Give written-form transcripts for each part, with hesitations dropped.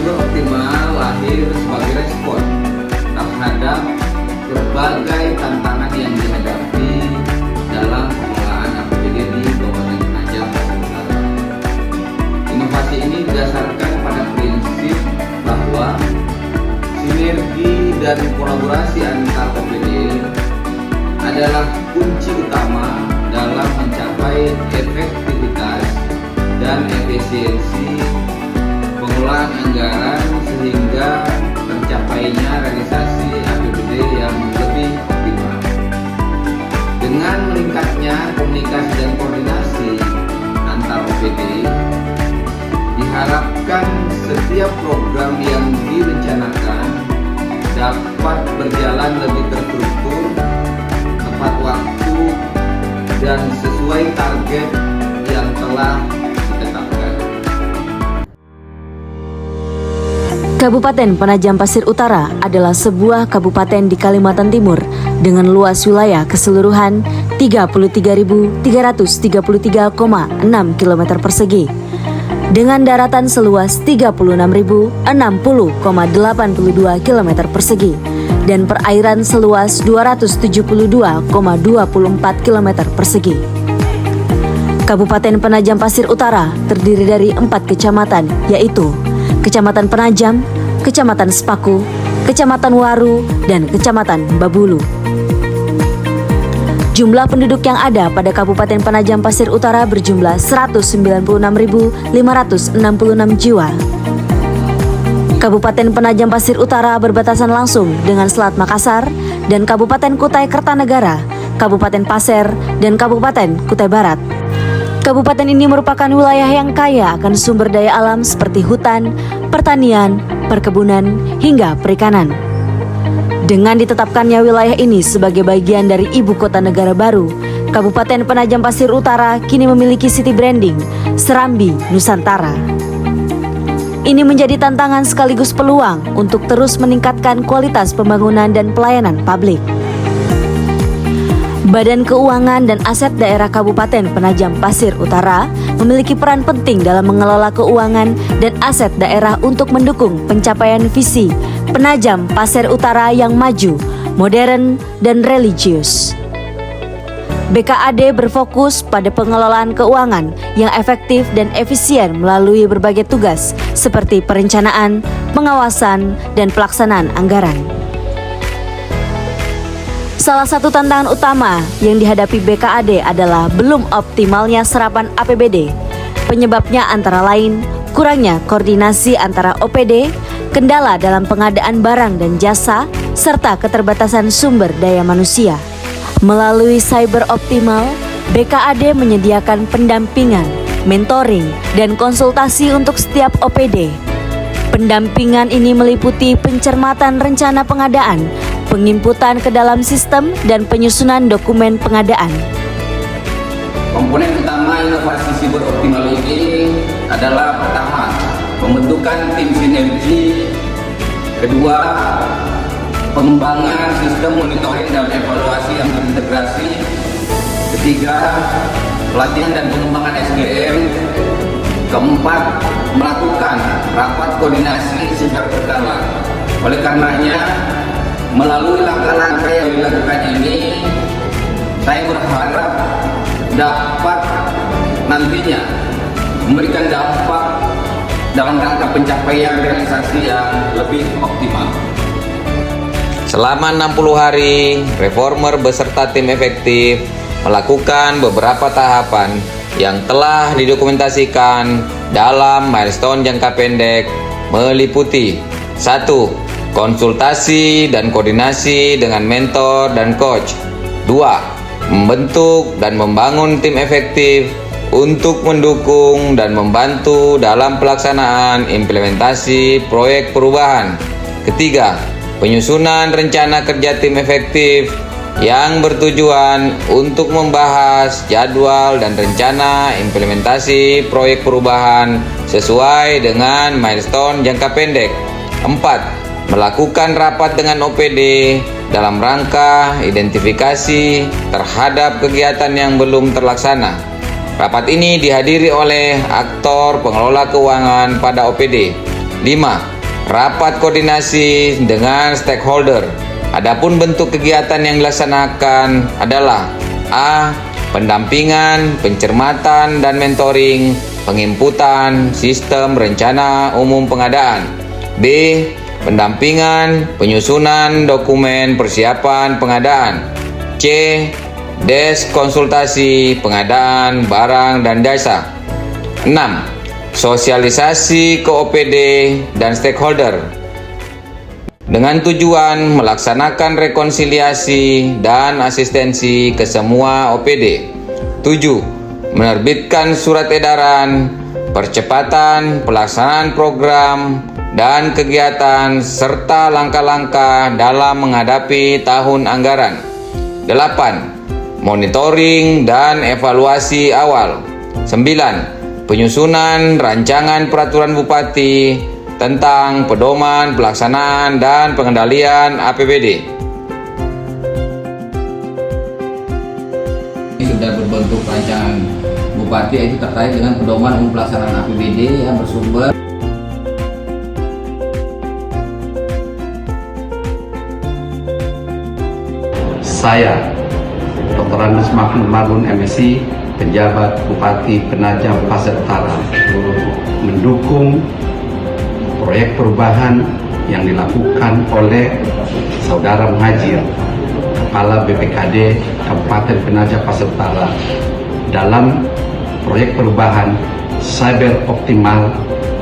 siber optimal lahir sebagai respon terhadap berbagai tantangan yang dihadapi dalam pengelolaan APBD di Kabupaten Penajam Pasir Utara. Inovasi ini didasarkan pada prinsip bahwa sinergi dan kolaborasi antar OPD adalah kunci utama dalam mencapai efektivitas dan efisiensi pengelolaan anggaran sehingga tercapainya realisasi APBD yang lebih optimal. Dengan meningkatnya komunikasi dan koordinasi antar OPD, diharapkan setiap program yang direncanakan dapat berjalan lebih terstruktur, tepat waktu, dan sesuai target yang telah ditetapkan. Kabupaten Penajam Pasir Utara adalah sebuah kabupaten di Kalimantan Timur dengan luas wilayah keseluruhan 33.333,6 km persegi dengan daratan seluas 36.060,82 km persegi dan perairan seluas 272,24 km persegi. Kabupaten Penajam Pasir Utara terdiri dari 4 kecamatan, yaitu Kecamatan Penajam, Kecamatan Sepaku, Kecamatan Waru, dan Kecamatan Babulu. Jumlah penduduk yang ada pada Kabupaten Penajam Pasir Utara berjumlah 196.566 jiwa. Kabupaten Penajam Pasir Utara berbatasan langsung dengan Selat Makassar dan Kabupaten Kutai Kertanegara, Kabupaten Pasir, dan Kabupaten Kutai Barat. Kabupaten ini merupakan wilayah yang kaya akan sumber daya alam seperti hutan, pertanian, perkebunan, hingga perikanan. Dengan ditetapkannya wilayah ini sebagai bagian dari Ibu Kota Negara Baru, Kabupaten Penajam Pasir Utara kini memiliki city branding Serambi Nusantara. Ini menjadi tantangan sekaligus peluang untuk terus meningkatkan kualitas pembangunan dan pelayanan publik. Badan Keuangan dan Aset Daerah Kabupaten Penajam Pasir Utara memiliki peran penting dalam mengelola keuangan dan aset daerah untuk mendukung pencapaian visi Penajam Pasir Utara yang maju, modern, dan religius. BKAD berfokus pada pengelolaan keuangan yang efektif dan efisien melalui berbagai tugas seperti perencanaan, pengawasan, dan pelaksanaan anggaran. Salah satu tantangan utama yang dihadapi BKAD adalah belum optimalnya serapan APBD. Penyebabnya antara lain kurangnya koordinasi antara OPD, kendala dalam pengadaan barang dan jasa, serta keterbatasan sumber daya manusia. Melalui Cyber Optimal, BKAD menyediakan pendampingan, mentoring, dan konsultasi untuk setiap OPD. Pendampingan ini meliputi pencermatan rencana pengadaan, penginputan ke dalam sistem, dan penyusunan dokumen pengadaan. Komponen utama inovasi siber optimal ini adalah pertama, pembentukan tim sinergi, kedua, pengembangan sistem monitoring dan evaluasi yang terintegrasi, ketiga, pelatihan dan pengembangan SDM, keempat, melakukan rapat koordinasi secara berkala. Oleh karenanya, melalui langkah-langkah yang dilakukan ini, saya berharap dapat nantinya memberikan dampak dalam rangka pencapaian realisasi yang lebih optimal. Selama 60 hari, reformer beserta tim efektif melakukan beberapa tahapan yang telah didokumentasikan dalam milestone jangka pendek meliputi 1. Konsultasi dan koordinasi dengan mentor dan coach. 2. Membentuk dan membangun tim efektif untuk mendukung dan membantu dalam pelaksanaan implementasi proyek perubahan. Ketiga, penyusunan rencana kerja tim efektif yang bertujuan untuk membahas jadwal dan rencana implementasi proyek perubahan sesuai dengan milestone jangka pendek. 4. Melakukan rapat dengan OPD dalam rangka identifikasi terhadap kegiatan yang belum terlaksana. Rapat ini dihadiri oleh aktor pengelola keuangan pada OPD. 5. rapat koordinasi dengan stakeholder. Adapun bentuk kegiatan yang dilaksanakan adalah A. Pendampingan, pencermatan, dan mentoring, penginputan sistem rencana umum pengadaan. B. Pendampingan, penyusunan dokumen persiapan pengadaan. C. Desk konsultasi pengadaan barang dan jasa. 6. Sosialisasi ke OPD dan stakeholder dengan tujuan melaksanakan rekonsiliasi dan asistensi ke semua OPD. 7. Menerbitkan surat edaran, percepatan pelaksanaan program dan kegiatan serta langkah-langkah dalam menghadapi tahun anggaran. 8. Monitoring dan evaluasi awal. 9. Penyusunan rancangan peraturan Bupati tentang pedoman pelaksanaan dan pengendalian APBD. Ini sudah berbentuk rancangan Bupati, itu terkait dengan pedoman umum pelaksanaan APBD yang bersumber Saya, Dr. Andes Mahmud Margun MSI, penjabat Bupati Penajam Pasir Utara, mendukung proyek perubahan yang dilakukan oleh Saudara Muhajir, Kepala BPKD Kabupaten Penajam Pasir Utara, dalam proyek perubahan cyber optimal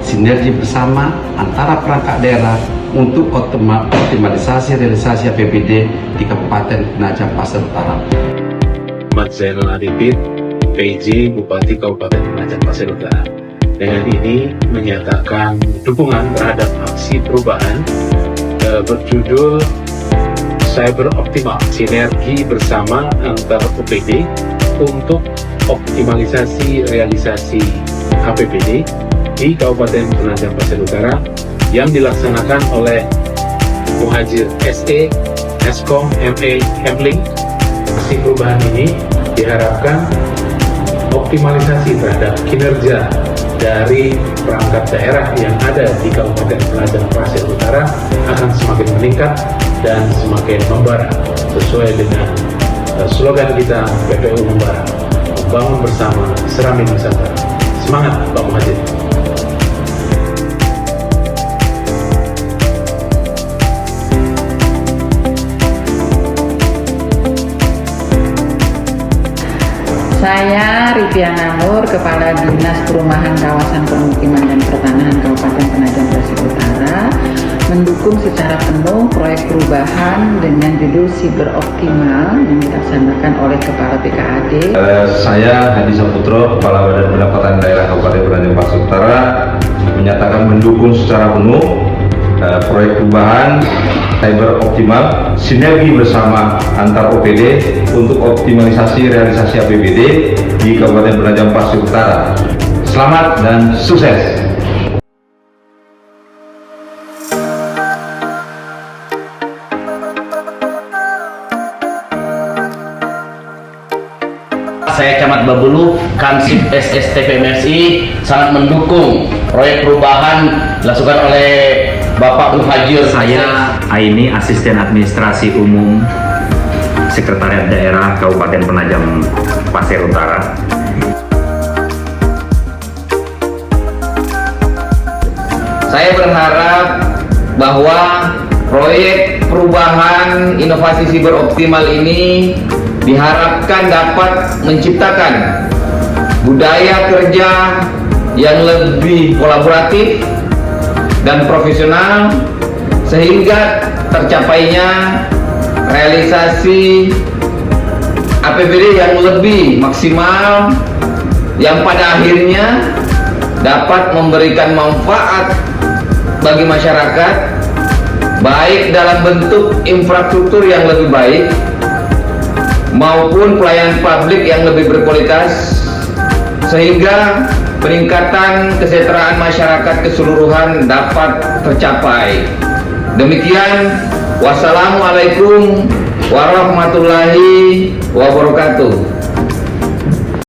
sinergi bersama antara perangkat daerah untuk optimalisasi realisasi APBD di Kabupaten Penajam Pasir Utara. Ahmad Zainal Arifin, PJ Bupati Kabupaten Penajam Pasir Utara. Dengan ini menyatakan dukungan terhadap aksi perubahan berjudul Cyber Optimal, sinergi bersama antar OPD untuk optimalisasi realisasi APBD di Kabupaten Penajam Pasir Utara yang dilaksanakan oleh Muhajir SE, Eskom, MA, Hemling. Aksi perubahan ini diharapkan optimalisasi terhadap kinerja dari perangkat daerah yang ada di Kabupaten Penajam Pasir Utara akan semakin meningkat dan semakin membara sesuai dengan slogan kita PPU Membara, membangun bersama Serambi Nusantara. Semangat Pak Muhajir. Saya Ripiana Nur, Kepala Dinas Perumahan Kawasan Permukiman dan Pertanahan Kabupaten Penajam Pasir Utara, mendukung secara penuh proyek perubahan dengan judul Cyber Optimal yang dilaksanakan oleh Kepala BKAD. Saya Hadi Saputro, Kepala Badan Pendapatan Daerah Kabupaten Penajam Pasir Utara, menyatakan mendukung secara penuh proyek perubahan Cyber Optimal, sinergi bersama antar OPD untuk optimalisasi realisasi APBD di Kabupaten Penajam Pasir Utara. Selamat dan sukses! Saya Camat Babulu, Kansip SSTPMSI, sangat mendukung proyek perubahan dilakukan oleh Bapak Muhajir. Saya Aini, Asisten Administrasi Umum Sekretariat Daerah Kabupaten Penajam Pasir Utara. Saya berharap bahwa proyek perubahan inovasi siber optimal ini diharapkan dapat menciptakan budaya kerja yang lebih kolaboratif dan profesional sehingga tercapainya realisasi APBD yang lebih maksimal yang pada akhirnya dapat memberikan manfaat bagi masyarakat baik dalam bentuk infrastruktur yang lebih baik maupun pelayanan publik yang lebih berkualitas sehingga peningkatan kesejahteraan masyarakat keseluruhan dapat tercapai. Demikian, wassalamualaikum warahmatullahi wabarakatuh.